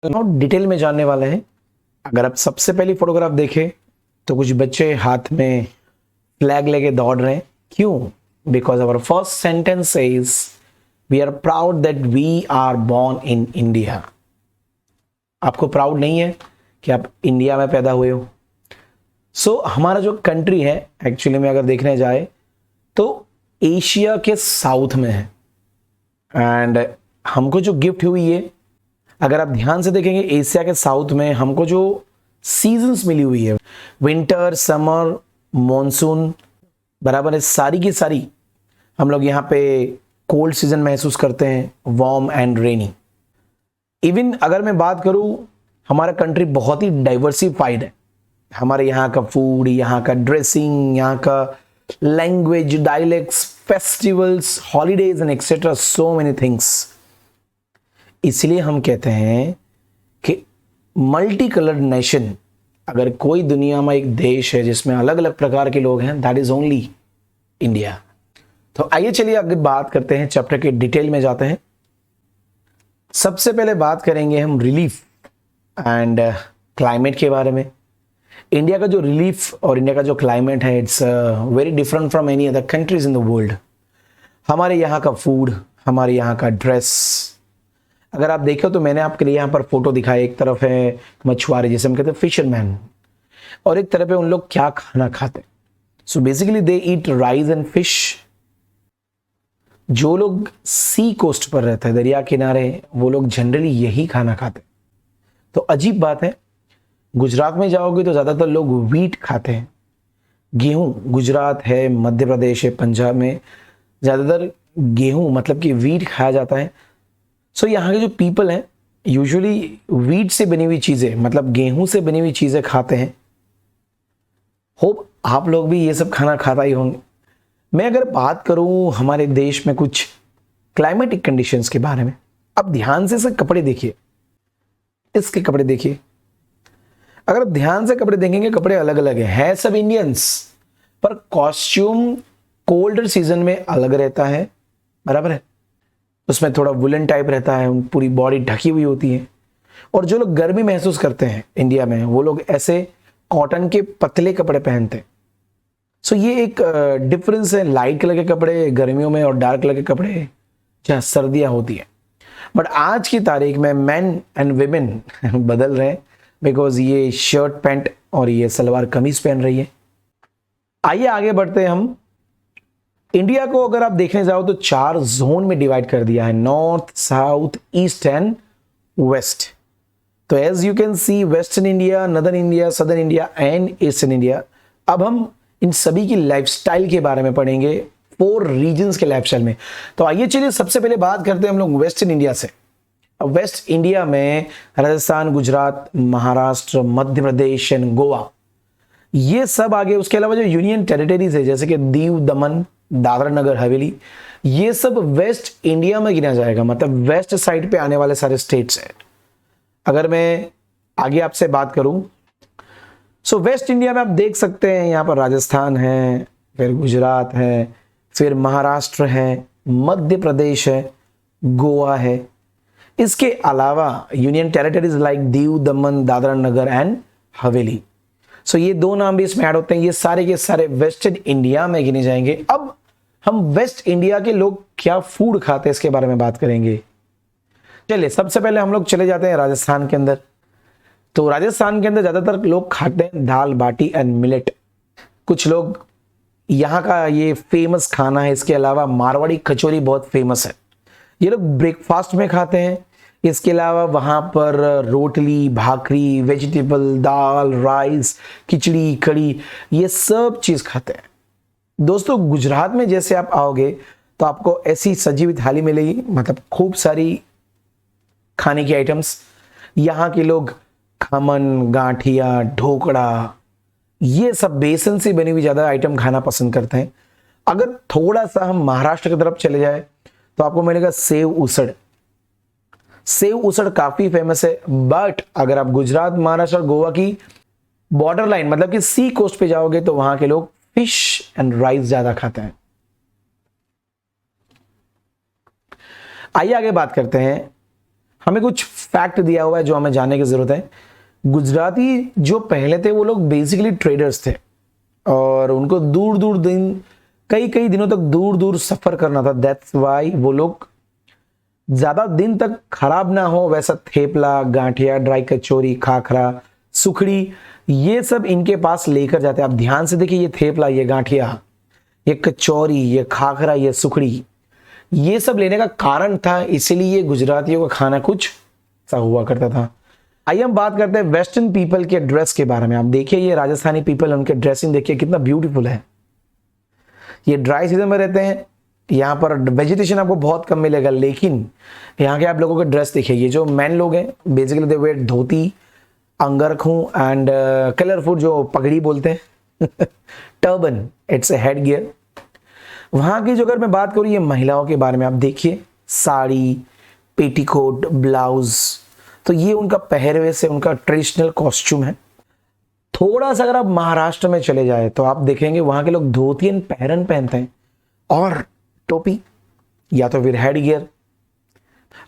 Detail में जानने वाले हैं। अगर आप सबसे पहली फोटोग्राफ देखें तो कुछ बच्चे हाथ में फ्लैग लेके दौड़ रहे हैं। क्यों? Because our first sentence is we are proud that we are born in India. आपको प्राउड नहीं है कि आप इंडिया में पैदा हुए हो? हमारा जो कंट्री है एक्चुअली में अगर देखने जाए तो एशिया के साउथ में है। एंड हमको जो गिफ्ट हुई है, अगर आप ध्यान से देखेंगे, एशिया के साउथ में हमको जो सीजन्स मिली हुई है, विंटर, समर, मॉनसून, बराबर है, सारी की सारी हम लोग यहाँ पे कोल्ड सीजन महसूस करते हैं, वार्म एंड रेनी। इवन अगर मैं बात करूँ, हमारा कंट्री बहुत ही डाइवर्सिफाइड है। हमारे यहाँ का फूड, यहाँ का ड्रेसिंग, यहाँ का language, dialects, festivals, holidays and etcetera, so many things. इसलिए हम कहते हैं कि मल्टी कलर्ड नेशन, अगर कोई दुनिया में एक देश है जिसमें अलग अलग प्रकार के लोग हैं, दैट इज ओनली इंडिया। तो आइए चलिए आगे बात करते हैं, चैप्टर के डिटेल में जाते हैं। सबसे पहले बात करेंगे हम रिलीफ एंड क्लाइमेट के बारे में। इंडिया का जो रिलीफ और इंडिया का जो क्लाइमेट है, it's very different from any other countries in the world. हमारे यहाँ का फूड, हमारे यहाँ का ड्रेस, अगर आप देखो तो मैंने आपके लिए यहाँ पर फोटो दिखाया। एक तरफ है मछुआरे, जैसे हम कहते हैं फिशरमैन, और एक तरफ है उन लोग क्या खाना खाते। So basically they eat rice and fish. जो लोग सी कोस्ट पर रहते हैं, दरिया किनारे, वो लोग जनरली यही खाना खाते। तो अजीब बात है, गुजरात में जाओगे तो ज्यादातर लोग व्हीट खाते हैं, गेहूं। गुजरात है, मध्य प्रदेश है, पंजाब में ज्यादातर गेहूं मतलब कि व्हीट खाया जाता है। यहाँ के जो पीपल हैं यूजुअली व्हीट से बनी हुई चीजें, मतलब गेहूं से बनी हुई चीजें खाते हैं। होप आप लोग भी ये सब खाना खाता ही होंगे। मैं अगर बात करूं हमारे देश में कुछ क्लाइमेटिक कंडीशंस के बारे में, अब ध्यान से कपड़े देखिए, इसके कपड़े देखिए। अगर आप ध्यान से कपड़े देखेंगे, कपड़े अलग अलग है सब इंडियंस, पर कॉस्ट्यूम कोल्डर सीजन में अलग रहता है, बराबर है। उसमें थोड़ा वुलन टाइप रहता है, पूरी बॉडी ढकी हुई होती है। और जो लोग गर्मी महसूस करते हैं इंडिया में, वो लोग ऐसे कॉटन के पतले कपड़े पहनते हैं। ये एक डिफरेंस है, लाइट कलर के कपड़े गर्मियों में और डार्क कलर के कपड़े जहाँ सर्दियाँ होती है। बट आज की तारीख में मैन एंड विमेन बदल रहे हैं, बिकॉज ये शर्ट पैंट और ये सलवार कमीज पहन रही है। आइए आगे बढ़ते हैं हम। इंडिया को अगर आप देखने जाओ तो 4 जोन में डिवाइड कर दिया है, north, south, east and west. तो as you can see, western India, northern India, southern India and eastern India. अब हम इन सभी की लाइफस्टाइल के बारे में पढ़ेंगे, 4 रीजन्स के लाइफस्टाइल में। तो आइए चलिए सबसे पहले बात करते हैं हम लोग वेस्टर्न इंडिया से। अब वेस्ट इंडिया में राजस्थान, गुजरात, महाराष्ट्र, मध्य प्रदेश एंड गोवा, ये सब आगे। उसके अलावा जो यूनियन टेरिटरीज है, जैसे कि दीव, दमन, दादरा नगर हवेली, ये सब वेस्ट इंडिया में गिना जाएगा, मतलब वेस्ट साइड पे आने वाले सारे स्टेट्स हैं। अगर मैं आगे आपसे बात करूं, वेस्ट इंडिया में आप देख सकते हैं, यहां पर राजस्थान है, फिर गुजरात है, फिर महाराष्ट्र है, मध्य प्रदेश है, गोवा है। इसके अलावा union territories like Diu, Daman, Dadra Nagar and हवेली। ये 2 नाम भी इसमें ऐड होते हैं। ये सारे के सारे वेस्टर्न इंडिया में गिने जाएंगे। अब हम वेस्ट इंडिया के लोग क्या फूड खाते हैं इसके बारे में बात करेंगे। चलिए सबसे पहले हम लोग चले जाते हैं राजस्थान के अंदर। तो राजस्थान के अंदर ज्यादातर लोग खाते हैं दाल बाटी एंड मिलेट। कुछ लोग यहाँ का ये फेमस खाना है। इसके अलावा मारवाड़ी कचौरी बहुत फेमस है, ये लोग ब्रेकफास्ट में खाते हैं। इसके अलावा वहाँ पर रोटली, भाकरी, वेजिटेबल, दाल, राइस, खिचड़ी, कड़ी, ये सब चीज़ खाते हैं। दोस्तों गुजरात में जैसे आप आओगे तो आपको ऐसी सजी हुई थाली मिलेगी, मतलब खूब सारी खाने की आइटम्स। यहाँ के लोग खमन, गांठिया, ढोकड़ा, ये सब बेसन से बनी हुई ज़्यादा आइटम खाना पसंद करते हैं। अगर थोड़ा सा हम महाराष्ट्र की तरफ चले जाए तो आपको मिलेगा सेव उसड़। सेव उसड़ काफी फेमस है। बट अगर आप गुजरात, महाराष्ट्र और गोवा की बॉर्डर लाइन, मतलब कि सी कोस्ट पे जाओगे तो वहां के लोग फिश एंड राइस ज्यादा खाते हैं। आइए आगे बात करते हैं हमें कुछ फैक्ट दिया हुआ है जो हमें जानने की जरूरत है। गुजराती जो पहले थे वो लोग बेसिकली ट्रेडर्स थे और उनको दूर दूर दिन, कई कई दिनों तक दूर दूर सफर करना था। दैट्स वाई वो लोग ज्यादा दिन तक खराब ना हो वैसा थेपला, गांठिया, ड्राई कचौरी, खाखरा, सुखड़ी, ये सब इनके पास लेकर जाते हैं। आप ध्यान से देखिए, ये थेपला, ये गांठिया, ये कचौरी, ये खाखरा, ये सुखड़ी, ये सब लेने का कारण था, इसीलिए ये गुजरातियों का खाना कुछ सा हुआ करता था। आइए हम बात करते हैं वेस्टर्न पीपल के ड्रेस के बारे में। आप देखिए ये राजस्थानी पीपल, उनके ड्रेसिंग देखिए कितना ब्यूटीफुल है। ये ड्राई सीजन में रहते हैं, यहाँ पर वेजिटेशन आपको बहुत कम मिलेगा, लेकिन यहाँ के आप लोगों के ड्रेस देखिए। ये जो मैन लोग हैं basically they wear dhoti, angrakhu and colourful जो पगड़ी बोलते हैं turban, it's a headgear. वहाँ की जो अगर मैं बात करूँ ये महिलाओं के बारे में, आप देखिए साड़ी, पेटीकोट, ब्लाउज, तो ये उनका पहरवे से उनका ट्रेडिशनल कॉस्ट्यूम है। थोड़ा सा अगर आप महाराष्ट्र में चले जाए तो आप देखेंगे वहां के लोग धोती एंड पैरन पहनते हैं और टोपी या तो फिर हेड गियर।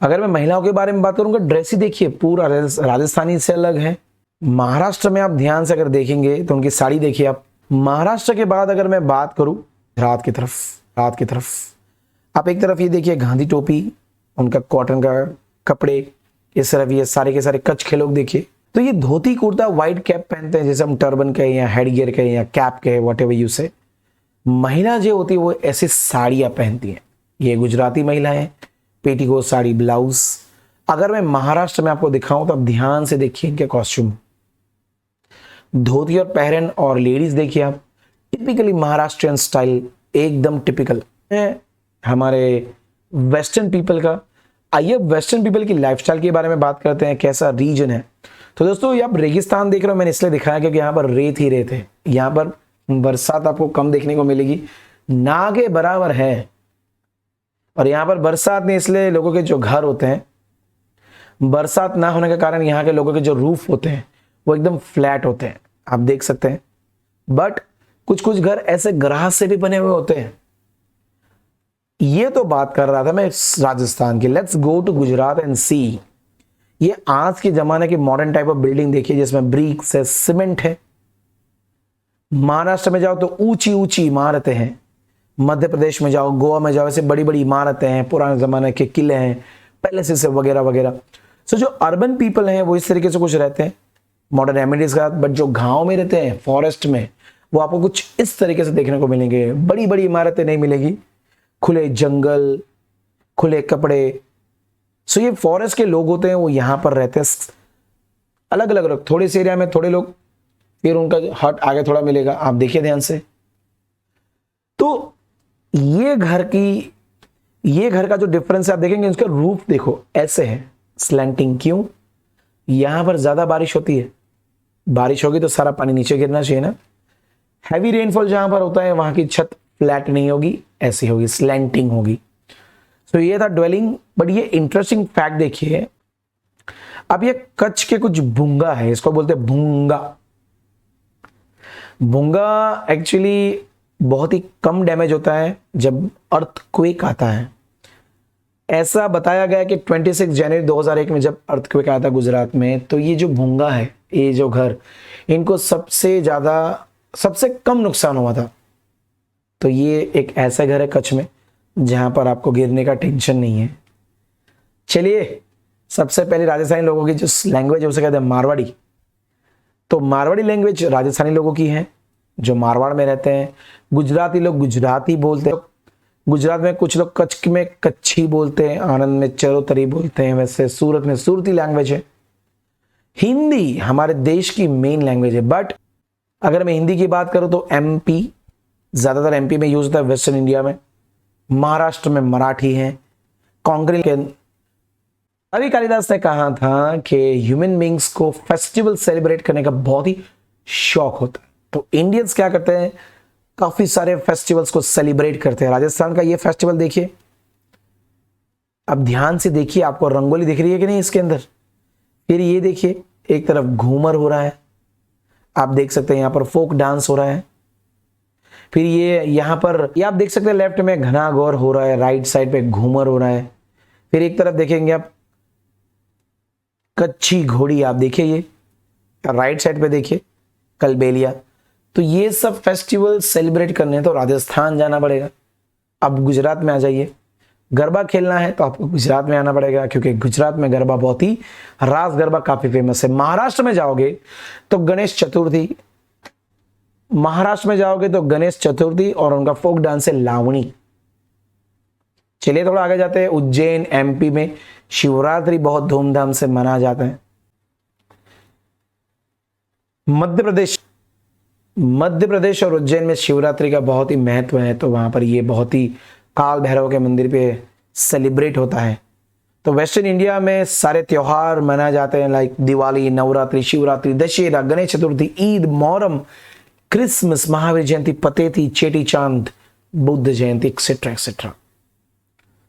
अगर मैं महिलाओं के बारे में बात करूंगा, ड्रेस ही देखिए पूरा राजस्थानी से अलग है। महाराष्ट्र में आप ध्यान से अगर देखेंगे तो उनकी साड़ी देखिए आप। महाराष्ट्र के बाद अगर मैं बात करूं रात की तरफ आप एक तरफ ये देखिए गांधी टोपी, उनका कॉटन का कपड़े, इस तरफ ये सारे के सारे कच्छ के लोग देखिए। तो ये धोती कुर्ता व्हाइट कैप पहनते हैं, जैसे हम टर्बन कहें या हेड गियर कहें या कैप कहें, वट एवर यू से। महिला जो होती है वो ऐसे साड़ियां पहनती हैं। ये गुजराती महिलाएं, पेटीकोट, साड़ी, ब्लाउज। अगर मैं महाराष्ट्र में आपको दिखाऊं तो आप ध्यान से देखिए इनके कॉस्ट्यूम, धोती और पहरन। और लेडीज देखिए आप, टिपिकली महाराष्ट्रियन स्टाइल, एकदम टिपिकल है हमारे वेस्टर्न पीपल का। आइए वेस्टर्न पीपल की लाइफस्टाइल के बारे में बात करते हैं, कैसा रीजन है। तो दोस्तों ये आप रेगिस्तान देख रहे हो, मैंने इसलिए दिखाया क्योंकि यहाँ पर रेत ही रेत है। यहाँ पर बरसात आपको कम देखने को मिलेगी, ना के बराबर है। और यहाँ पर बरसात नहीं, इसलिए लोगों के जो घर होते हैं, बरसात ना होने के कारण यहाँ के लोगों के जो रूफ होते हैं वो एकदम फ्लैट होते हैं, आप देख सकते हैं। बट कुछ कुछ घर ऐसे ग्रास से भी बने हुए होते हैं। ये तो बात कर रहा था मैं राजस्थान की। Let's go to Gujarat and see. ये आज के जमाने की मॉडर्न टाइप ऑफ बिल्डिंग देखिए, जिसमें ब्रिक्स है, सीमेंट है। महाराष्ट्र में जाओ तो ऊंची ऊंची इमारतें हैं। मध्य प्रदेश में जाओ, गोवा में जाओ, ऐसे बड़ी बड़ी इमारतें हैं, पुराने जमाने के किले हैं, पैलेसेस वगैरह वगैरह। सो जो अर्बन पीपल हैं वो इस तरीके से कुछ रहते हैं मॉडर्न एमिनिटीज का। बट जो गांव में रहते हैं, फॉरेस्ट में, वो आपको कुछ इस तरीके से देखने को मिलेंगे। बड़ी बड़ी इमारतें नहीं मिलेगी, खुले जंगल, खुले कपड़े। सो ये फॉरेस्ट के लोग होते हैं, वो यहां पर रहते हैं। अलग अलग लोग, थोड़े से एरिया में थोड़े लोग, फिर उनका हट आगे थोड़ा मिलेगा, आप देखिए ध्यान से। तो ये घर का जो डिफरेंस है आप देखेंगे, उसका रूफ देखो ऐसे है स्लैंटिंग। क्यों? यहां पर ज्यादा बारिश होती है, बारिश होगी तो सारा पानी नीचे गिरना चाहिए ना। हैवी रेनफॉल जहां पर होता है वहां की छत फ्लैट नहीं होगी, ऐसी होगी, स्लैंटिंग होगी। तो ये था ड्वेलिंग। बट ये इंटरेस्टिंग फैक्ट देखिए, अब ये कच्छ के कुछ भूंगा है, इसको बोलते हैं भूंगा। भूंगा एक्चुअली बहुत ही कम डैमेज होता है जब अर्थक्वेक आता है। ऐसा बताया गया कि 26 जनवरी 2001 में जब अर्थक्वेक आया था गुजरात में, तो ये जो भूंगा है, ये जो घर, इनको सबसे कम नुकसान हुआ था। तो ये एक ऐसा घर है कच्छ में जहां पर आपको गिरने का टेंशन नहीं है। चलिए, सबसे पहले राजस्थानी लोगों की जो लैंग्वेज है उसे कहते हैं मारवाड़ी। तो मारवाड़ी लैंग्वेज राजस्थानी लोगों की है जो मारवाड़ में रहते हैं। गुजराती लोग गुजराती बोलते हैं। गुजरात में कुछ लोग कच्छ में कच्छी बोलते हैं, आनंद में चरोतरी बोलते हैं, वैसे सूरत में सूरती लैंग्वेज है। हिंदी हमारे देश की मेन लैंग्वेज है। बट अगर मैं हिंदी की बात करूं तो एमपी, ज्यादातर एमपी में यूज होता है, वेस्टर्न इंडिया में। महाराष्ट्र में मराठी है, कोंकणी के। कवि कालिदास ने कहा था कि ह्यूमन बींग्स को फेस्टिवल सेलिब्रेट करने का बहुत ही शौक होता है। तो इंडियंस क्या करते हैं, काफी सारे फेस्टिवल्स को सेलिब्रेट करते हैं। राजस्थान का ये फेस्टिवल देखिए, अब ध्यान से देखिए, आपको रंगोली दिख रही है कि नहीं इसके अंदर। फिर ये देखिए, एक तरफ घूमर हो रहा है, आप देख सकते हैं यहां पर फोक डांस हो रहा है। फिर ये यहां पर ये आप देख सकते हैं लेफ्ट में घना गौर हो रहा है, राइट साइड पे घूमर हो रहा है। फिर एक तरफ देखेंगे आप कच्ची घोड़ी, आप देखिए ये राइट साइड पे देखिए, कलबेलिया। तो ये सब फेस्टिवल सेलिब्रेट करने हैं तो राजस्थान जाना पड़ेगा। अब गुजरात में आ जाइए, गरबा खेलना है तो आपको गुजरात में आना पड़ेगा, क्योंकि गुजरात में गरबा बहुत ही, रास गरबा काफी फेमस है। महाराष्ट्र में जाओगे तो गणेश चतुर्थी, महाराष्ट्र में जाओगे तो गणेश चतुर्थी और उनका फोक डांस है लावणी। चलिए थोड़ा आगे जाते हैं, उज्जैन एमपी में शिवरात्रि बहुत धूमधाम से मनाया जाता है। मध्य प्रदेश और उज्जैन में शिवरात्रि का बहुत ही महत्व है, तो वहां पर ये बहुत ही काल भैरव के मंदिर पे सेलिब्रेट होता है। तो वेस्टर्न इंडिया में सारे त्योहार मनाए जाते हैं, like Diwali, Navratri, Shivratri, Dussehra, Ganesh Chaturthi, Eid, Muharram, Christmas, Mahavir Jayanti, Pateti, Cheti Chand, Buddha Jayanti, etcetera etcetera.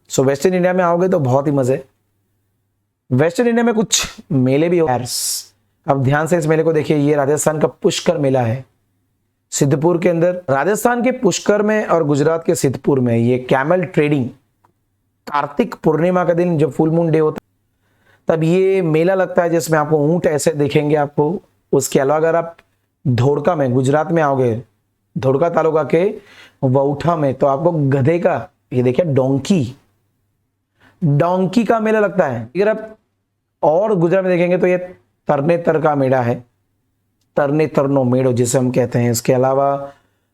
So western India में आओगे तो बहुत ही मजे। वेस्टर्न इंडिया में कुछ मेले भी होते हैं। अब ध्यान से इस मेले को देखिए, ये राजस्थान का पुष्कर मेला है, सिद्धपुर के अंदर। राजस्थान के पुष्कर में और गुजरात के सिद्धपुर में ये कैमल ट्रेडिंग, कार्तिक पूर्णिमा का दिन जब फुल मून डे होता है तब ये मेला लगता है, जिसमें आपको ऊंट ऐसे दिखेंगे आपको। उसके अलावा अगर आप धोड़का में, गुजरात में आओगे, धोड़का तालुका के वौठा में, तो आपको गधे का, ये देखिए डोंकी का मेला लगता है। अगर आप और गुजरात में देखेंगे तो ये तरनेतर का मेला है, तरनो मेड़ो जिसे हम कहते हैं। इसके अलावा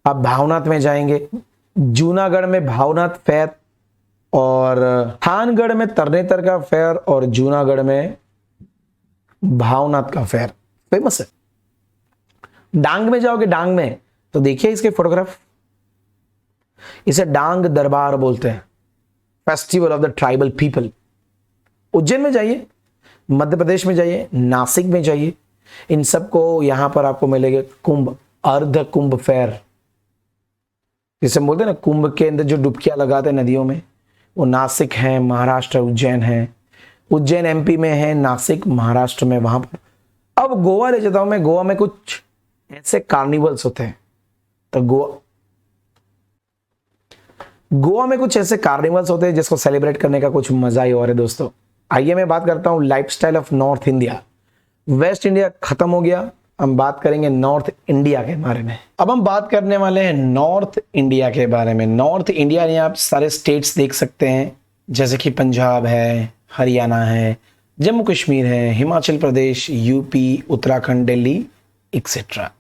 आप भावनाथ में जाएंगे, जूनागढ़ में भावनाथ फेयर, और थानगढ़ में तरनेतर का फेयर, और जूनागढ़ में भावनाथ का फेयर फेमस है। डांग में जाओगे, डांग में तो देखिए इसके फोटोग्राफ, इसे डांग दरबार बोलते हैं, festival of the tribal people. Ujjain में जाइए, मध्य प्रदेश में जाइए, नासिक में जाइए, इन सबको यहां पर आपको मिलेगा कुंभ, अर्ध कुंभ फेयर, जिसे बोलते हैं ना कुंभ के अंदर जो डुबकियां लगाते हैं नदियों में, वो नासिक है, महाराष्ट्र, उज्जैन है। उज्जैन एमपी में है, नासिक महाराष्ट्र में, वहां पर। अब गोवा ले जाता हूं मैं, गोवा में कुछ ऐसे कार्निवल्स होते हैं, तो गोवा में कुछ ऐसे कार्निवल्स होते हैं जिसको सेलिब्रेट करने का कुछ मजा ही और है दोस्तों। आइए मैं बात करता हूं lifestyle of north India. Waste India खत्म हो गया, हम बात करेंगे नॉर्थ इंडिया के बारे में। अब हम बात करने वाले हैं नॉर्थ इंडिया के बारे में। नॉर्थ इंडिया में आप सारे स्टेट्स देख सकते हैं, जैसे कि पंजाब है, हरियाणा है, जम्मू कश्मीर है, Himachal Pradesh, UP, Uttarakhand, Delhi, etcetera.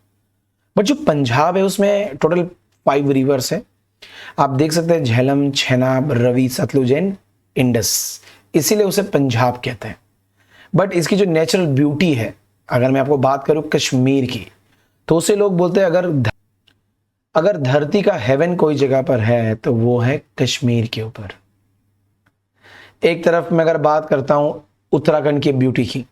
But जो पंजाब है उसमें टोटल 5 रिवर्स है, आप देख सकते हैं, झेलम, छेनाब, रवि, सतलुज एंड इंडस, इसीलिए उसे पंजाब कहते हैं। बट इसकी जो नेचुरल ब्यूटी है, अगर मैं आपको बात करूं कश्मीर की, तो उसे लोग बोलते हैं अगर धरती का हेवन कोई जगह पर है तो वो है कश्मीर के ऊपर। एक तरफ मैं अगर बात करता हूं उत्तराखंड की ब्यूटी की,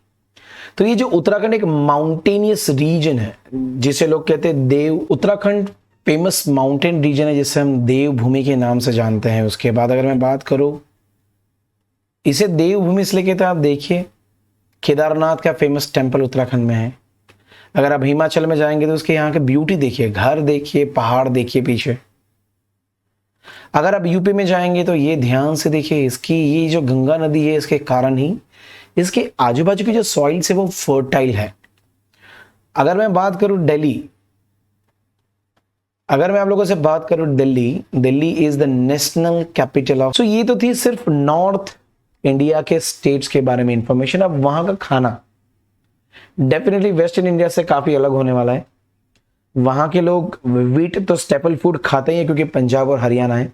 तो ये जो उत्तराखंड एक माउंटेनियस रीजन है, जिसे लोग कहते हैं देव, उत्तराखंड फेमस माउंटेन रीजन है जिसे हम देवभूमि के नाम से जानते हैं। उसके बाद अगर मैं बात करूं, इसे देवभूमि इसलिए कहते हैं, आप देखिए केदारनाथ का फेमस टेंपल उत्तराखंड में है। अगर आप हिमाचल में जाएंगे तो उसके यहाँ के ब्यूटी देखिए, घर देखिए, पहाड़ देखिए पीछे। अगर आप यूपी में जाएंगे तो ये ध्यान से देखिए, इसकी ये जो गंगा नदी है, इसके कारण ही इसके आजू बाजू की जो सॉइल है वो फर्टाइल है। अगर मैं बात करूं दिल्ली, अगर मैं आप लोगों से बात करूं Delhi is the national capital of. So ये तो थी सिर्फ नॉर्थ इंडिया के स्टेट्स के बारे में इंफॉर्मेशन। अब वहां का खाना डेफिनेटली वेस्टर्न इंडिया से काफी अलग होने वाला है। वहां के लोग व्हीट तो स्टेपल फूड खाते ही हैं, क्योंकि पंजाब और हरियाणा है।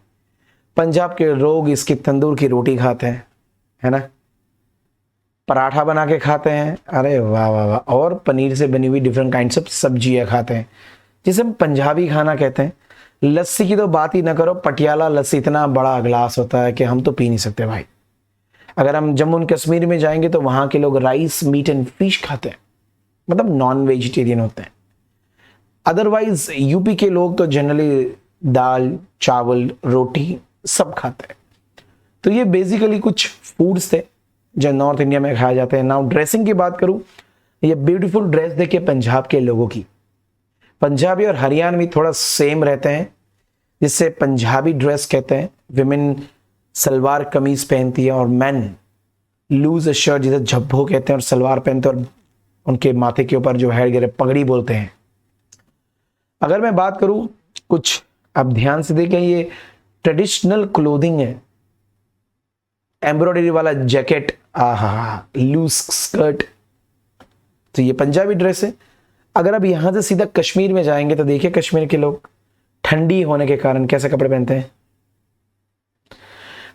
पंजाब के लोग इसकी तंदूर की रोटी खाते हैं, है ना, पराठा बना के खाते हैं, अरे वाह वाह वाह, और पनीर से बनी हुई डिफरेंट काइंड्स ऑफ सब्जियां खाते हैं, जिसे हम पंजाबी खाना कहते हैं। लस्सी की तो बात ही ना करो, पटियाला लस्सी इतना बड़ा गिलास होता है कि हम तो पी नहीं सकते भाई। अगर हम जम्मू एंड कश्मीर में जाएंगे तो वहां के लोग राइस, मीट एंड फिश खाते हैं, मतलब नॉन वेजिटेरियन होते हैं। अदरवाइज यूपी के लोग तो जनरली दाल, चावल, रोटी सब खाते हैं। तो ये बेसिकली कुछ फूड्स थे जो नॉर्थ इंडिया में खाए जाते हैं। नाउ ड्रेसिंग की बात करूं, ये ब्यूटीफुल ड्रेस देखिए पंजाब के लोगों की। पंजाबी और हरियाणवी थोड़ा सेम रहते हैं, जिससे पंजाबी ड्रेस कहते हैं। विमेन सलवार कमीज पहनती है और मैन लूज शर्ट जिसे झब्बो कहते हैं और सलवार पहनते हैं और उनके माथे के ऊपर जो हेड गियर पगड़ी बोलते हैं। अगर मैं बात करूं कुछ, आप ध्यान से देखें, ये ट्रेडिशनल क्लोथिंग है, एम्ब्रॉयडरी वाला जैकेट, आहा, लूज स्कर्ट, तो ये पंजाबी ड्रेस है। अगर आप यहां से सीधा कश्मीर में जाएंगे तो देखिए कश्मीर के लोग ठंडी होने के कारण कैसे कपड़े पहनते हैं।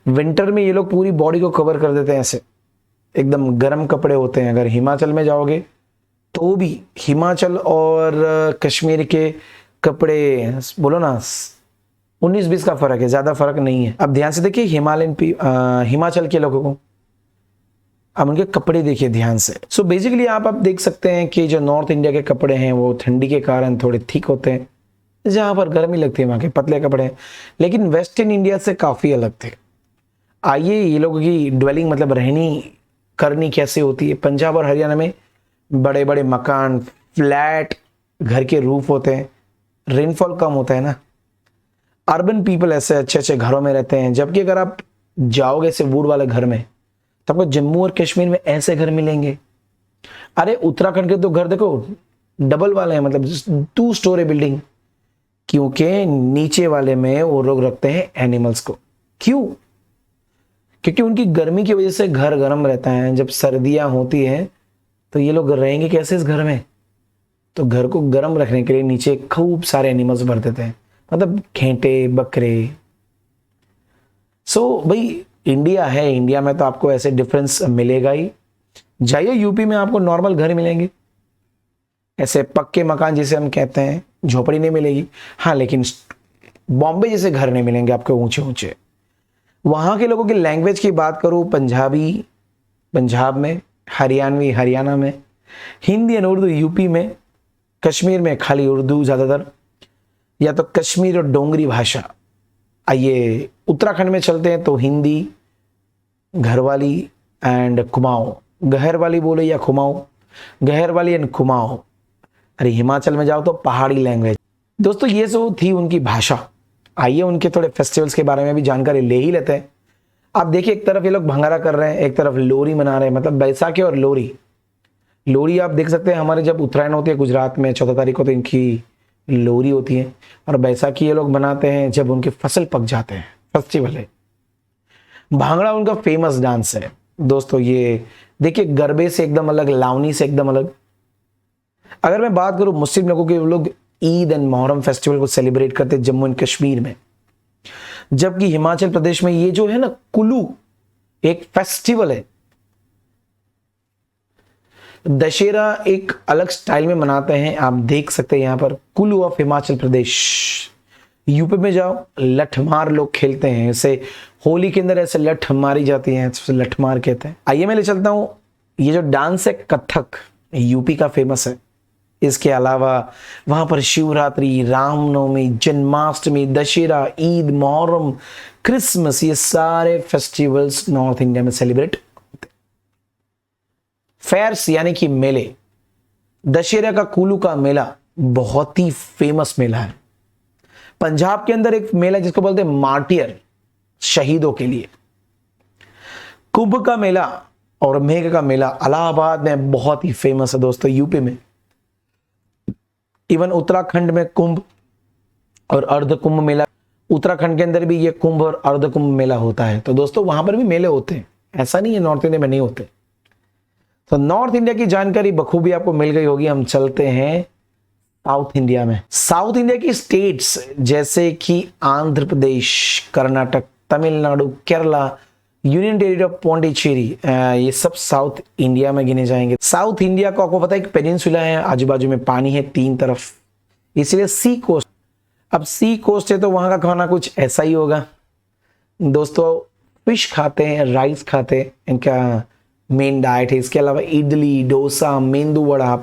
विंटर में ये लोग पूरी बॉडी को कवर कर देते हैं, ऐसे एकदम गर्म कपड़े होते हैं। अगर हिमाचल में जाओगे तो भी हिमाचल और कश्मीर के कपड़े बोलो ना 19-20 का फर्क है, ज्यादा फर्क नहीं है। अब ध्यान से देखिए हिमाचल के लोगों को, अब उनके कपड़े देखिए ध्यान से। सो बेसिकली आप देख सकते हैं कि जो नॉर्थ इंडिया के कपड़े हैं वो ठंडी के कारण थोड़े थिक होते हैं, जहां पर गर्मी लगती है वहां के पतले कपड़े हैं, लेकिन वेस्टर्न इंडिया से काफी अलग थे। आइए ये लोगों की ड्वेलिंग मतलब रहनी करनी कैसे होती है। पंजाब और हरियाणा में बड़े बड़े मकान, फ्लैट घर के रूफ होते हैं, रेनफॉल कम होता है ना, अर्बन पीपल ऐसे अच्छे अच्छे घरों में रहते हैं। जबकि अगर आप जाओगे ऐसे वुड वाले घर में तो आपको जम्मू और कश्मीर में ऐसे घर मिलेंगे। अरे उत्तराखंड के तो घर देखो डबल वाले हैं, मतलब 2 स्टोरी बिल्डिंग, क्योंकि नीचे वाले में वो लोग रखते हैं एनिमल्स को। क्यों? क्योंकि उनकी गर्मी की वजह से घर गर्म रहता है। जब सर्दियां होती हैं तो ये लोग रहेंगे कैसे इस घर में, तो घर को गर्म रखने के लिए नीचे खूब सारे एनिमल्स भर देते हैं, मतलब घेंटे, बकरे। सो भाई इंडिया है, इंडिया में तो आपको ऐसे डिफरेंस मिलेगा ही। जाइए यूपी में आपको नॉर्मल घर मिलेंगे, ऐसे पक्के मकान जिसे हम कहते हैं, झोपड़ी नहीं मिलेगी। हाँ, लेकिन बॉम्बे जैसे घर नहीं मिलेंगे आपको ऊंचे ऊंचे। वहां के लोगों की लैंग्वेज की बात करूं, पंजाबी पंजाब में, हरियाणवी हरियाणा में, हिंदी और उर्दू यूपी में, कश्मीर में खाली उर्दू ज्यादातर, या तो कश्मीर और डोंगरी भाषा। आइए उत्तराखंड में चलते हैं तो हिंदी, घरवाली एंड कुमाऊं, गहर वाली बोले या कुमाऊं, गहर वाली एंड कुमाऊं। अरे हिमाचल में जाओ तो पहाड़ी लैंग्वेज। दोस्तों ये जो थी उनकी भाषा। आइए उनके थोड़े फेस्टिवल्स के बारे में भी जानकारी ले ही लेते हैं। आप देखिए एक तरफ ये लोग भंगारा कर रहे हैं, एक तरफ लोरी मना रहे हैं, मतलब बैसाखी और लोरी। लोरी आप देख सकते हैं हमारे जब उत्तरायण होती है गुजरात में 14 तारीख को, तो इनकी लोरी होती है। और बैसाखी ये लोग बनाते हैं जब उनकी फसल पक जाते हैं, फेस्टिवल है। भांगड़ा उनका फेमस डांस है दोस्तों। ये देखिए गरबे से एकदम अलग, लावनी से एकदम अलग। अगर मैं बात करूं मुस्लिम लोगों के, वो लोग ईद एंड मोहर्रम फेस्टिवल को सेलिब्रेट करते हैं जम्मू एंड कश्मीर में। जबकि हिमाचल प्रदेश में ये जो है ना कुल्लू एक फेस्टिवल है, दशहरा एक अलग स्टाइल में मनाते हैं। आप देख सकते हैं यहां पर कुल्लू ऑफ हिमाचल प्रदेश। यूपी में जाओ लठमार लोग खेलते हैं, ऐसे होली के अंदर ऐसे लठ मारी जाती है, लठमार कहते हैं। आइए मैं ले चलता हूं, ये जो डांस है कथक यूपी का फेमस है। इसके अलावा वहां पर शिवरात्रि, रामनवमी, जन्माष्टमी, दशहरा, ईद, मुहर्रम, क्रिसमस, ये सारे फेस्टिवल्स नॉर्थ इंडिया में सेलिब्रेट होते हैं। फेयर्स यानी कि मेले, दशहरा का कुल्लू का मेला बहुत ही फेमस मेला है। पंजाब के अंदर एक मेला जिसको बोलते हैं मार्टियर, शहीदों के लिए। कुंभ का मेला और मेघ का मेला इलाहाबाद में बहुत ही फेमस है दोस्तों। यूपी में, इवन उत्तराखंड में कुंभ और अर्ध कुंभ मेला, उत्तराखंड के अंदर भी ये कुंभ और अर्ध कुंभ मेला होता है। तो दोस्तों वहां पर भी मेले होते हैं, ऐसा नहीं है नॉर्थ इंडिया में नहीं होते। तो नॉर्थ इंडिया की जानकारी बखूबी आपको मिल गई होगी। हम चलते हैं साउथ इंडिया में। साउथ इंडिया की स्टेट्स जैसे कि Andhra Pradesh, Karnataka, Tamil Nadu, Kerala, union territory of Pondicherry, ये सब साउथ इंडिया में गिने जाएंगे। साउथ इंडिया को आपको पता है एक पेनिनसुला है, आजू बाजू में पानी है 3 तरफ, इसलिए सी कोस्ट। अब सी कोस्ट है तो वहां का खाना कुछ ऐसा ही होगा दोस्तों। फिश खाते हैं, राइस खाते हैं, इनका मेन डाइट है। इसके अलावा इडली, डोसा, मेंदू वड़ा,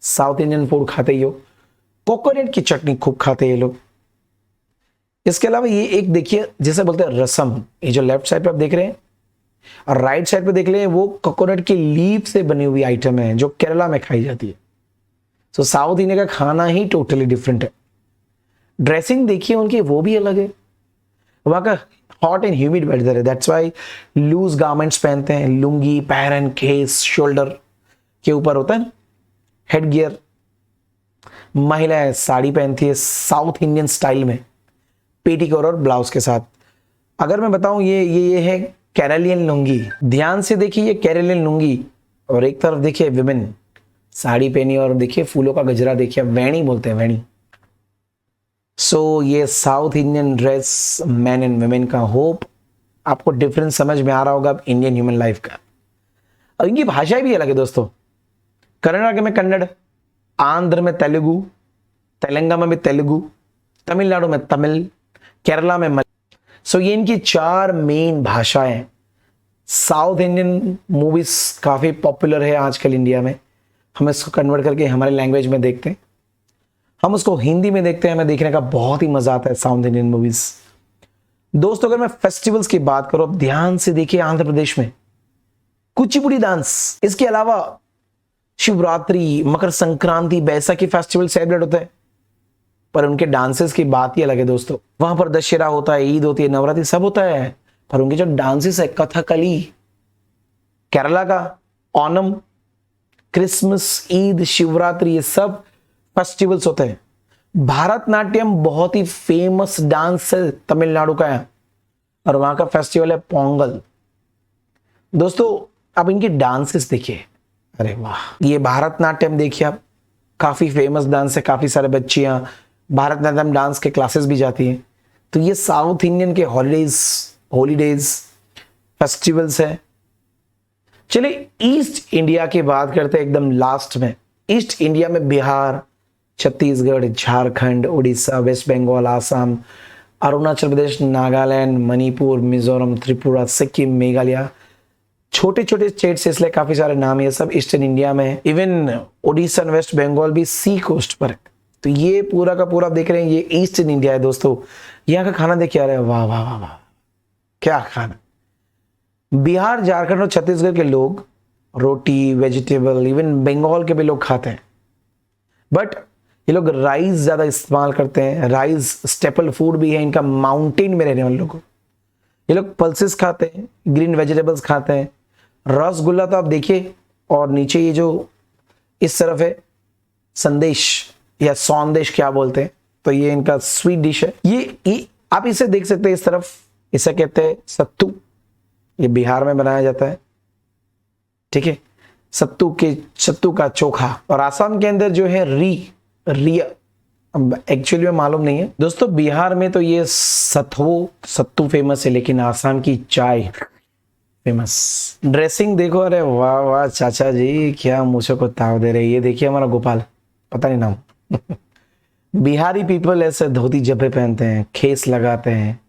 साउथ इंडियन फूड खाते ही हो। कोकोनट की चटनी खूब खाते हैं ये लोग। इसके अलावा ये एक देखिए जैसे बोलते हैं रसम, ये जो लेफ्ट साइड पे आप देख रहे हैं और राइट साइड पे देख रहे हैं, वो कोकोनट के लीफ से बनी हुई आइटम है जो केरला में खाई जाती है। सो साउथ इंडिया का खाना ही टोटली डिफरेंट है। ड्रेसिंग देखिए उनकी, वो भी अलग है। वहां का हॉट एंड ह्यूमिड वेदर है, दैट्स वाई लूज गारमेंट्स पहनते हैं, लुंगी, पैरन, केस, शोल्डर के ऊपर होता है हेड गियर। महिलाएं साड़ी पहनती है साउथ इंडियन स्टाइल में, पेटीकोट और ब्लाउज के साथ। अगर मैं बताऊं ये है केरलियन लुंगी, ध्यान से देखिए ये केरलियन लुंगी, और एक तरफ देखिए विमेन साड़ी पहनी और देखिए फूलों का गजरा देखिए, वेणी बोलते हैं वेणी। सो ये south Indian dress man and women का। होप आपको डिफरेंस समझ में आ रहा होगा इंडियन ह्यूमन लाइफ का। और इनकी भाषाएं भी अलग है दोस्तों, कर्नाटक में कन्नड़, आंध्र में तेलुगु, तेलंगाना में भी तेलुगु, तमिलनाडु में तमिल, केरला में मलयालम। सो ये इनकी 4 मेन भाषाएं। साउथ इंडियन मूवीज काफी पॉपुलर है आजकल इंडिया में, हम इसको कन्वर्ट करके हमारे लैंग्वेज में देखते हैं, हम उसको हिंदी में देखते हैं, हमें देखने का बहुत ही मजा आता है साउथ इंडियन मूवीज। दोस्तों अगर मैं फेस्टिवल्स की बात करूं, अब ध्यान से देखिए, आंध्र प्रदेश में कुचिपुड़ी डांस, इसके अलावा शिवरात्रि, मकर संक्रांति, बैसाखी फेस्टिवल सेलिब्रेट होता है, पर उनके डांसेस की बात ही अलग है दोस्तों। वहां पर दशहरा होता है, ईद होती है, नवरात्रि सब होता है, पर उनके जो डांसेस है, कथकली, केरला का ओनम, क्रिसमस, ईद, शिवरात्रि, ये सब फेस्टिवल्स होते हैं। भारतनाट्यम बहुत ही फेमस डांस है, तमिलनाडु का है, और वहां का फेस्टिवल है पोंगल। दोस्तों अब इनके डांसेस देखिए, अरे वाह, ये भारतनाट्यम देखिए आप, काफी फेमस डांस है, काफी सारे बच्चियां भारतनाट्यम डांस के क्लासेस भी जाती हैं। तो ये साउथ इंडियन के हॉलीडेज फेस्टिवल्स है। चलिए ईस्ट इंडिया की बात करते हैं एकदम लास्ट में। ईस्ट इंडिया में बिहार, छत्तीसगढ़, झारखंड, उड़ीसा, वेस्ट बंगाल, आसाम, अरुणाचल प्रदेश, नागालैंड, मणिपुर, मिजोरम, त्रिपुरा, सिक्किम, मेघालय, छोटे छोटे स्टेट्स इसलिए काफी सारे नाम, ये सब ईस्टर्न इंडिया में है। इवन उड़ीसा, वेस्ट बंगाल भी सी कोस्ट पर है। तो ये पूरा का पूरा देख रहे हैं, ये ईस्टर्न इंडिया है दोस्तों। यहाँ का खाना देखिए, अरे वाह वाह वाह वाह, क्या खाना। बिहार, झारखंड और छत्तीसगढ़ के लोग रोटी, वेजिटेबल, इवन बंगाल के भी लोग खाते हैं, बट ये लोग राइस ज्यादा इस्तेमाल करते हैं। राइस स्टेपल फूड भी है इनका, माउंटेन में रहने वाले लोगों को। ये लोग पल्सेस खाते हैं, ग्रीन वेजिटेबल्स खाते हैं। रसगुल्ला तो आप देखिए, और नीचे ये जो इस तरफ है संदेश या सौंदेश क्या बोलते हैं, तो ये इनका स्वीट डिश है। ये आप इसे देख सकते हैं, इस तरफ इसे कहते हैं सत्तू, ये बिहार में बनाया जाता है, ठीक है, सत्तू का चोखा। और आसाम के अंदर जो है रिया, एक्चुअली में मालूम नहीं है दोस्तों। बिहार में तो ये सत्तू फेमस है, लेकिन आसाम की चाय फेमस। ड्रेसिंग देखो, अरे वाह वाह चाचा जी, क्या मुझे को ताव दे रहे। ये देखिए हमारा गोपाल, पता नहीं नाम बिहारी पीपल ऐसे धोती जब्बे पहनते हैं, खेस लगाते हैं,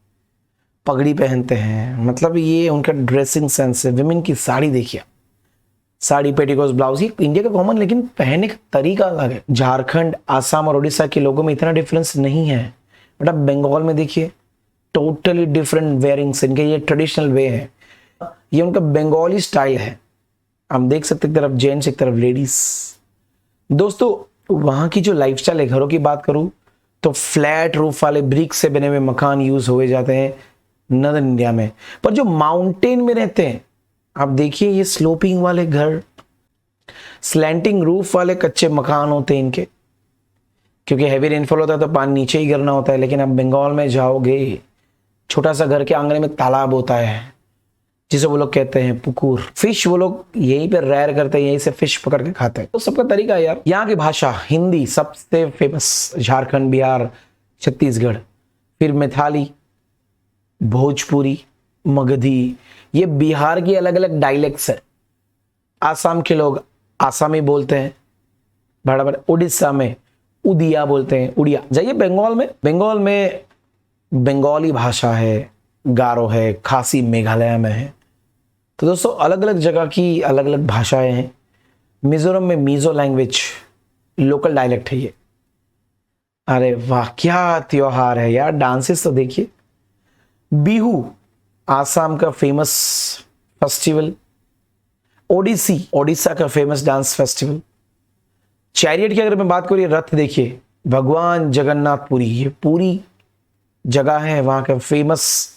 पगड़ी पहनते हैं, मतलब ये उनका ड्रेसिंग सेंस है। विमेन की साड़ी देखिए, साड़ी, पेटीकोट, ब्लाउज, ये इंडिया का कॉमन, लेकिन पहनने का तरीका अलग है। झारखंड, आसाम और उड़ीसा के लोगों में इतना डिफरेंस नहीं है, बट अब बंगाल में देखिए टोटली डिफरेंट वेयरिंग्स, इनके ये ट्रेडिशनल वे है, ये उनका बंगाली स्टाइल है। हम देख सकते एक तरफ जेंट्स एक तरफ लेडीज। दोस्तों वहां की जो लाइफस्टाइल है, घरों की बात करूं तो फ्लैट रूफ वाले ब्रिक से बने हुए मकान यूज हुए जाते हैं नॉर्दर्न इंडिया में, पर जो माउंटेन में रहते हैं आप देखिए ये स्लोपिंग वाले घर, स्लैंटिंग रूफ वाले कच्चे मकान होते हैं इनके, क्योंकि हैवी रेनफॉल होता है तो पानी नीचे ही गिरना होता है। लेकिन आप बंगाल में जाओगे, छोटा सा घर के आंगन में तालाब होता है, जिसे वो लोग कहते हैं पुकुर। फिश वो लोग यहीं पे रेयर करते हैं, यहीं से फिश पकड़ के खाते हैं। तो सबका तरीका है यार। यहाँ की भाषा हिंदी सबसे फेमस, झारखंड, बिहार, छत्तीसगढ़, फिर मैथिली, भोजपुरी, मगधी, ये बिहार की अलग अलग डायलेक्ट्स है। आसाम के लोग आसामी बोलते हैं, बड़ा बड़ा। उड़ीसा में उड़िया बोलते हैं, उड़िया। जाइए बंगाल में बंगाली भाषा है, गारो है, खासी मेघालय में है। तो दोस्तों अलग अलग जगह की अलग अलग भाषाएं हैं। मिजोरम में मिजो लैंग्वेज लोकल डायलेक्ट है ये। अरे वाह क्या त्योहार है यार, डांसेस तो देखिए। बिहू आसाम का फेमस फेस्टिवल, ओडिसी ओडिशा का फेमस डांस फेस्टिवल। चैरियट की अगर मैं बात करूँ, रथ देखिए, भगवान जगन्नाथपुरी, ये पूरी जगह है वहां का फेमस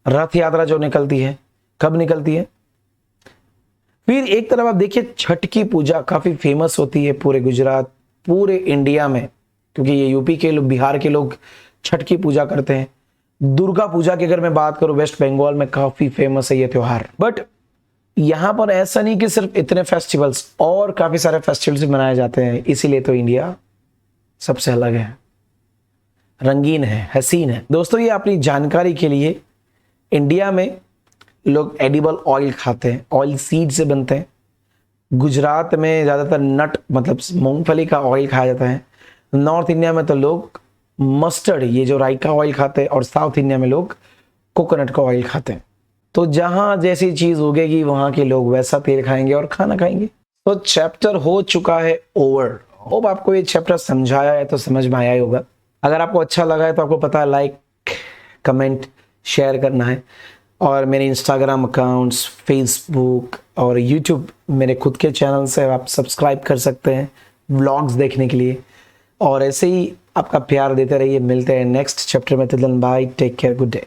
रथ यात्रा जो निकलती है, कब निकलती है? फिर एक तरफ आप देखिए छठ की पूजा काफी फेमस होती है पूरे गुजरात, पूरे इंडिया में, क्योंकि ये यूपी के लोग, बिहार के लोग छठ की पूजा करते हैं। दुर्गा पूजा की अगर मैं बात करूं, वेस्ट बंगाल में काफी फेमस है ये त्योहार। बट यहां पर ऐसा नहीं कि सिर्फ इतने फेस्टिवल्स, और काफी सारे फेस्टिवल्स भी मनाए जाते हैं, इसीलिए तो इंडिया सबसे अलग है, रंगीन है, हसीन है। दोस्तों, ये अपनी जानकारी के लिए, इंडिया में लोग एडिबल ऑयल खाते हैं, ऑयल सीड से बनते हैं। गुजरात में ज़्यादातर नट मतलब मूंगफली का ऑयल खाया जाता है। नॉर्थ इंडिया में तो लोग मस्टर्ड, ये जो राई का ऑयल खाते हैं, और साउथ इंडिया में लोग कोकोनट का ऑयल खाते हैं। तो जहाँ जैसी चीज़ उगेगी वहाँ के लोग वैसा तेल खाएंगे और खाना खाएंगे। तो चैप्टर हो चुका है ओवर। होप आपको ये चैप्टर समझाया है तो समझ में आया ही होगा। अगर आपको अच्छा लगा है तो आपको पता है लाइक, कमेंट, शेयर करना है। और मेरे इंस्टाग्राम अकाउंट्स, फेसबुक और यूट्यूब, मेरे खुद के चैनल से आप सब्सक्राइब कर सकते हैं व्लॉग्स देखने के लिए। और ऐसे ही आपका प्यार देते रहिए। मिलते हैं नेक्स्ट चैप्टर में। Till then, bye, take care, good day.